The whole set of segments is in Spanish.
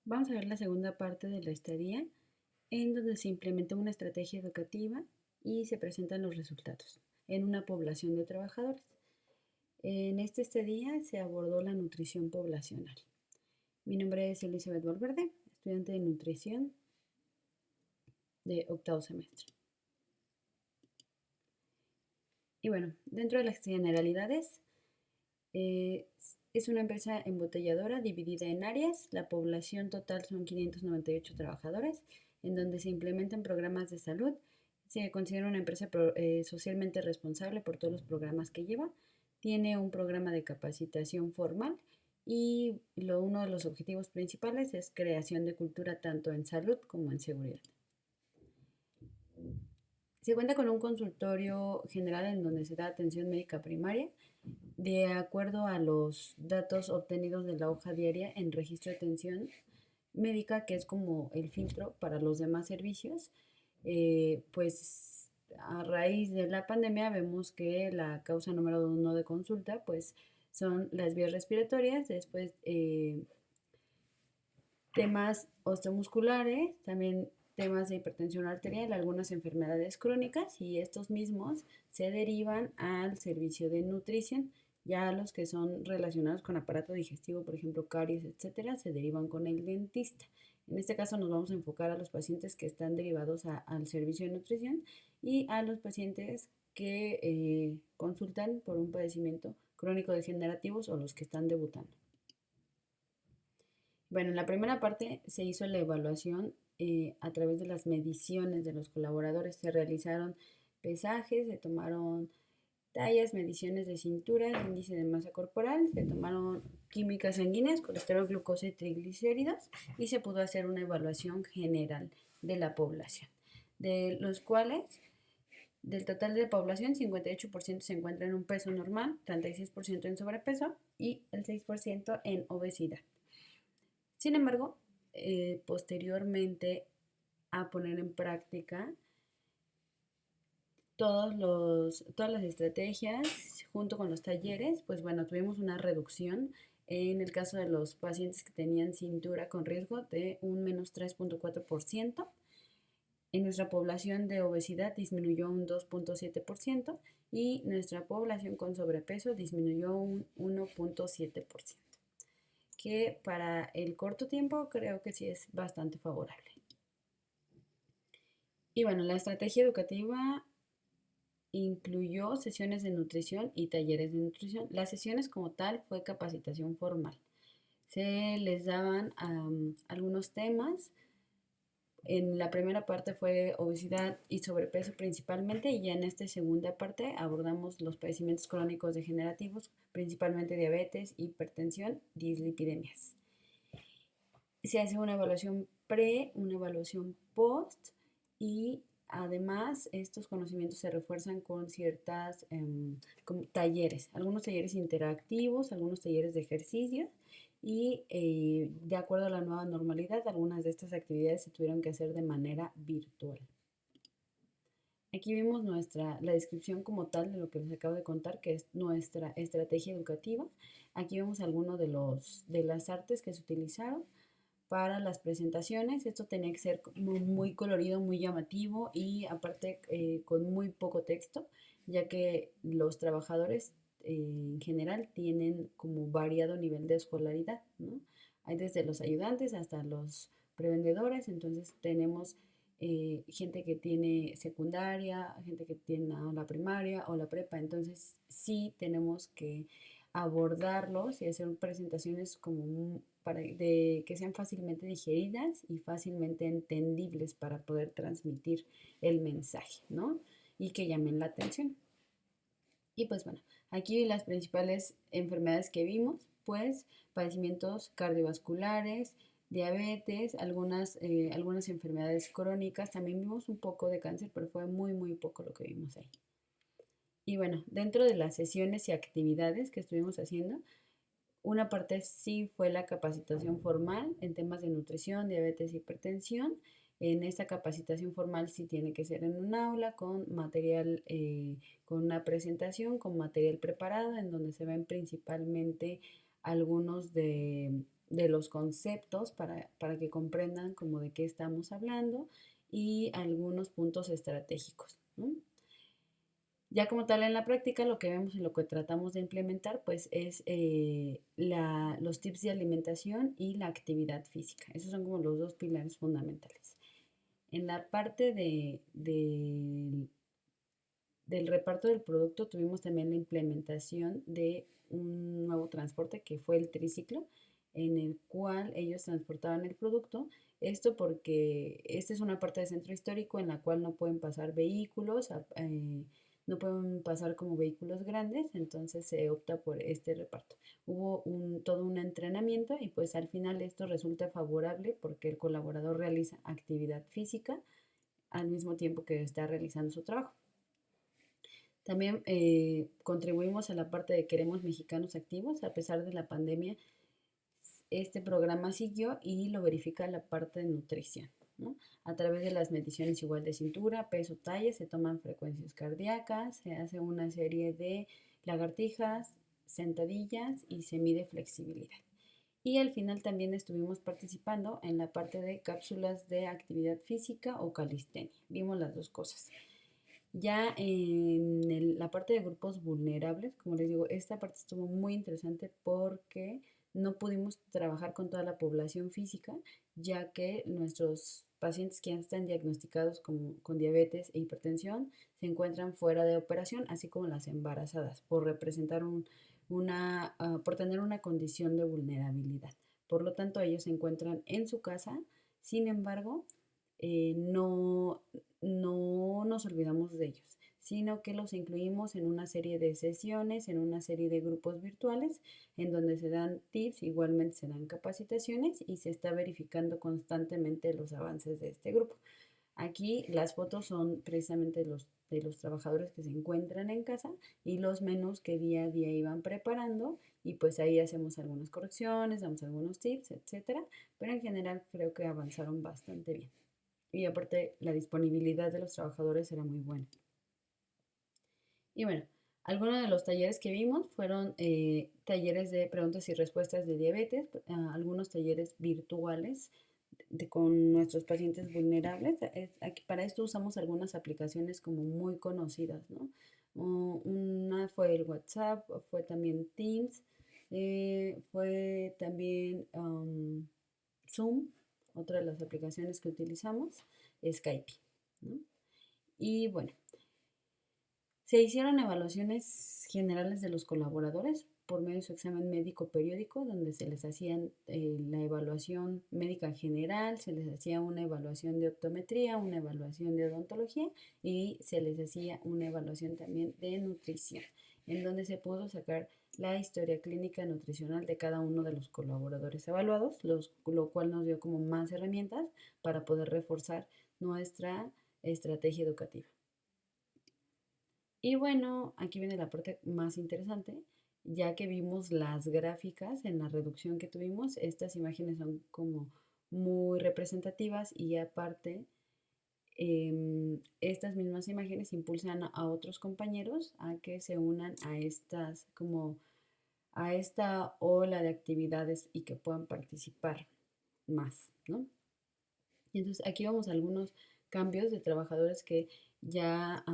Vamos a ver la segunda parte de la estadía, en donde se implementa una estrategia educativa y se presentan los resultados en una población de trabajadores. En esta estadía se abordó la nutrición poblacional. Mi nombre es Elizabeth Valverde, estudiante de nutrición de octavo semestre. Y bueno, dentro de las generalidades, eh, es una empresa embotelladora dividida en áreas. La población total son 598 trabajadores, en donde se implementan programas de salud. Se considera una empresa socialmente responsable por todos los programas que lleva. Tiene un programa de capacitación formal y uno de los objetivos principales es creación de cultura tanto en salud como en seguridad. Se cuenta con un consultorio general en donde se da atención médica primaria, de acuerdo a los datos obtenidos de la hoja diaria en registro de atención médica, que es como el filtro para los demás servicios. Pues a raíz de la pandemia vemos que la causa número uno de consulta pues son las vías respiratorias, después temas osteomusculares, también temas de hipertensión arterial, algunas enfermedades crónicas, y estos mismos se derivan al servicio de nutrición. Ya los que son relacionados con aparato digestivo, por ejemplo, caries, etcétera, se derivan con el dentista. En este caso nos vamos a enfocar a los pacientes que están derivados al servicio de nutrición y a los pacientes que consultan por un padecimiento crónico degenerativo o los que están debutando. Bueno, en la primera parte se hizo la evaluación a través de las mediciones de los colaboradores. Se realizaron pesajes, se tomaron tallas, mediciones de cintura, índice de masa corporal, se tomaron químicas sanguíneas, colesterol, glucosa y triglicéridos, y se pudo hacer una evaluación general de la población, de los cuales del total de la población, 58% se encuentra en un peso normal, 36% en sobrepeso y el 6% en obesidad. Sin embargo, posteriormente a poner en práctica todas las estrategias junto con los talleres, pues bueno, tuvimos una reducción en el caso de los pacientes que tenían cintura con riesgo de un menos 3.4%. En nuestra población de obesidad disminuyó un 2.7% y nuestra población con sobrepeso disminuyó un 1.7%, que para el corto tiempo creo que sí es bastante favorable. Y bueno, la estrategia educativa incluyó sesiones de nutrición y talleres de nutrición. Las sesiones como tal fue capacitación formal. Se les daban algunos temas. En la primera parte fue obesidad y sobrepeso principalmente, y ya en esta segunda parte abordamos los padecimientos crónicos degenerativos, principalmente diabetes, hipertensión, dislipidemias. Se hace una evaluación pre, una evaluación post, y además estos conocimientos se refuerzan con ciertas como talleres, algunos talleres interactivos, algunos talleres de ejercicio, y de acuerdo a la nueva normalidad, algunas de estas actividades se tuvieron que hacer de manera virtual. Aquí vimos la descripción como tal de lo que les acabo de contar, que es nuestra estrategia educativa. Aquí vemos algunos de las artes que se utilizaron para las presentaciones. Esto tenía que ser muy colorido, muy llamativo, y aparte con muy poco texto, ya que los trabajadores en general tienen como variado nivel de escolaridad, ¿no? Hay desde los ayudantes hasta los prevendedores, entonces tenemos gente que tiene secundaria, gente que tiene la primaria o la prepa, entonces sí tenemos que abordarlos y hacer presentaciones como que sean fácilmente digeridas y fácilmente entendibles para poder transmitir el mensaje, ¿no? Y que llamen la atención. Y pues bueno, aquí las principales enfermedades que vimos, pues padecimientos cardiovasculares, diabetes, algunas enfermedades crónicas, también vimos un poco de cáncer, pero fue muy poco lo que vimos ahí. Y bueno, dentro de las sesiones y actividades que estuvimos haciendo, una parte sí fue la capacitación formal en temas de nutrición, diabetes, hipertensión. En esta capacitación formal sí tiene que ser en un aula con material, con una presentación, con material preparado, en donde se ven principalmente algunos de los conceptos para que comprendan como de qué estamos hablando y algunos puntos estratégicos, ¿no? Ya como tal en la práctica, lo que vemos y lo que tratamos de implementar, pues es los tips de alimentación y la actividad física. Esos son como los dos pilares fundamentales. En la parte del reparto del producto tuvimos también la implementación de un nuevo transporte que fue el triciclo, en el cual ellos transportaban el producto. Esto porque esta es una parte del centro histórico en la cual no pueden pasar vehículos, no pueden pasar como vehículos grandes, entonces se opta por este reparto. Hubo todo un entrenamiento y pues al final esto resulta favorable porque el colaborador realiza actividad física al mismo tiempo que está realizando su trabajo. También contribuimos a la parte de Queremos Mexicanos Activos. A pesar de la pandemia, este programa siguió y lo verifica la parte de nutrición, ¿no? A través de las mediciones igual de cintura, peso, talla, se toman frecuencias cardíacas, se hace una serie de lagartijas, sentadillas y se mide flexibilidad. Y al final también estuvimos participando en la parte de cápsulas de actividad física o calistenia. Vimos las dos cosas. Ya en la parte de grupos vulnerables, como les digo, esta parte estuvo muy interesante porque no pudimos trabajar con toda la población física, ya que nuestros pacientes que ya están diagnosticados con diabetes e hipertensión se encuentran fuera de operación, así como las embarazadas, por representar por tener una condición de vulnerabilidad. Por lo tanto, ellos se encuentran en su casa, sin embargo, no, no nos olvidamos de ellos, sino que los incluimos en una serie de sesiones, en una serie de grupos virtuales, en donde se dan tips, igualmente se dan capacitaciones y se está verificando constantemente los avances de este grupo. Aquí las fotos son precisamente de los trabajadores que se encuentran en casa y los menús que día a día iban preparando y pues ahí hacemos algunas correcciones, damos algunos tips, etcétera, pero en general creo que avanzaron bastante bien. Y aparte la disponibilidad de los trabajadores era muy buena. Y bueno, algunos de los talleres que vimos fueron talleres de preguntas y respuestas de diabetes, algunos talleres virtuales con nuestros pacientes vulnerables. Aquí, para esto usamos algunas aplicaciones como muy conocidas, ¿no? Una fue el WhatsApp, fue también Teams, fue también Zoom, otra de las aplicaciones que utilizamos, Skype, ¿no? Y bueno, se hicieron evaluaciones generales de los colaboradores por medio de su examen médico periódico, donde se les hacía la evaluación médica general, se les hacía una evaluación de optometría, una evaluación de odontología y se les hacía una evaluación también de nutrición, en donde se pudo sacar la historia clínica nutricional de cada uno de los colaboradores evaluados, lo cual nos dio como más herramientas para poder reforzar nuestra estrategia educativa. Y bueno, aquí viene la parte más interesante, ya que vimos las gráficas en la reducción que tuvimos, estas imágenes son como muy representativas y aparte estas mismas imágenes impulsan a otros compañeros a que se unan a estas como a esta ola de actividades y que puedan participar más, ¿no? Y entonces aquí vamos a algunos cambios de trabajadores que ya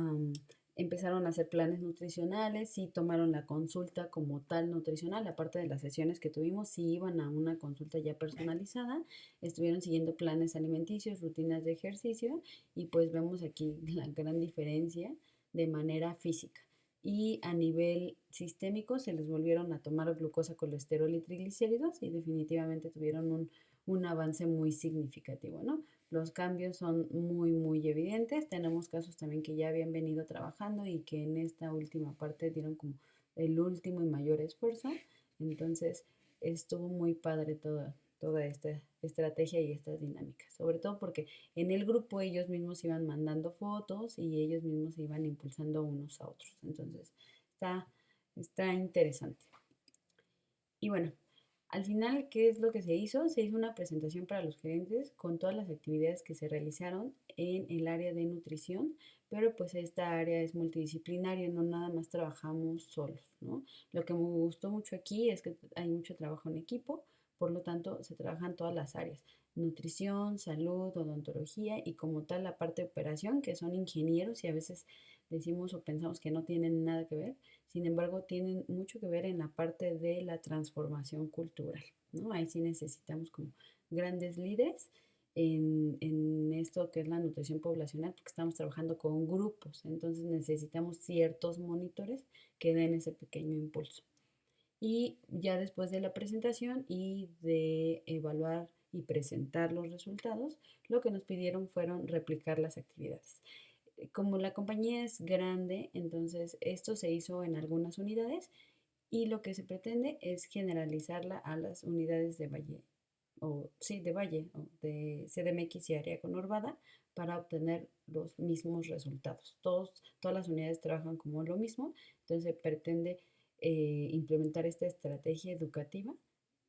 empezaron a hacer planes nutricionales, sí tomaron la consulta como tal nutricional, aparte de las sesiones que tuvimos, sí iban a una consulta ya personalizada, estuvieron siguiendo planes alimenticios, rutinas de ejercicio y pues vemos aquí la gran diferencia de manera física. Y a nivel sistémico se les volvieron a tomar glucosa, colesterol y triglicéridos y definitivamente tuvieron un avance muy significativo, ¿no? Los cambios son muy, muy evidentes. Tenemos casos también que ya habían venido trabajando y que en esta última parte dieron como el último y mayor esfuerzo. Entonces, estuvo muy padre toda esta estrategia y estas dinámicas. Sobre todo porque en el grupo ellos mismos iban mandando fotos y ellos mismos se iban impulsando unos a otros. Entonces, está interesante. Y bueno, Al final, ¿qué es lo que se hizo? Se hizo una presentación para los gerentes con todas las actividades que se realizaron en el área de nutrición, pero pues esta área es multidisciplinaria, no nada más trabajamos solos, ¿no? Lo que me gustó mucho aquí es que hay mucho trabajo en equipo, por lo tanto se trabajan todas las áreas, nutrición, salud, odontología y como tal la parte de operación, que son ingenieros y a veces decimos o pensamos que no tienen nada que ver, sin embargo, tienen mucho que ver en la parte de la transformación cultural, ¿no? Ahí sí necesitamos como grandes líderes en esto que es la nutrición poblacional, porque estamos trabajando con grupos, entonces necesitamos ciertos monitores que den ese pequeño impulso. Y ya después de la presentación y de evaluar y presentar los resultados, lo que nos pidieron fueron replicar las actividades. Como la compañía es grande, entonces esto se hizo en algunas unidades y lo que se pretende es generalizarla a las unidades de Valle, o sí, de Valle, o de CDMX y área conurbada para obtener los mismos resultados. Todas las unidades trabajan como lo mismo, entonces se pretende implementar esta estrategia educativa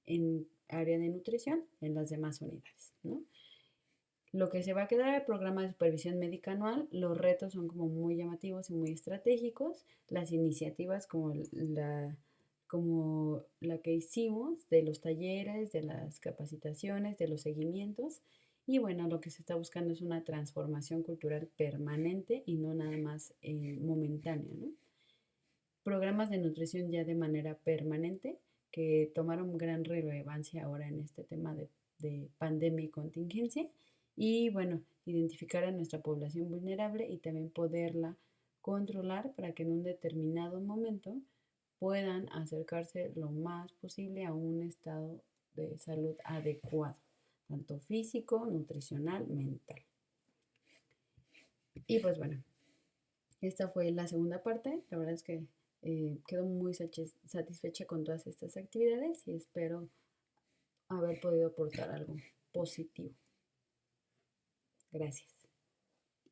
en área de nutrición en las demás unidades, ¿no? Lo que se va a quedar el programa de supervisión médica anual, los retos son como muy llamativos y muy estratégicos, las iniciativas como la que hicimos de los talleres, de las capacitaciones, de los seguimientos, y bueno, lo que se está buscando es una transformación cultural permanente y no nada más momentánea, ¿no? Programas de nutrición ya de manera permanente que tomaron gran relevancia ahora en este tema de pandemia y contingencia. Y bueno, identificar a nuestra población vulnerable y también poderla controlar para que en un determinado momento puedan acercarse lo más posible a un estado de salud adecuado, tanto físico, nutricional, mental. Y pues bueno, esta fue la segunda parte. La verdad es que quedo muy satisfecha con todas estas actividades y espero haber podido aportar algo positivo. Gracias.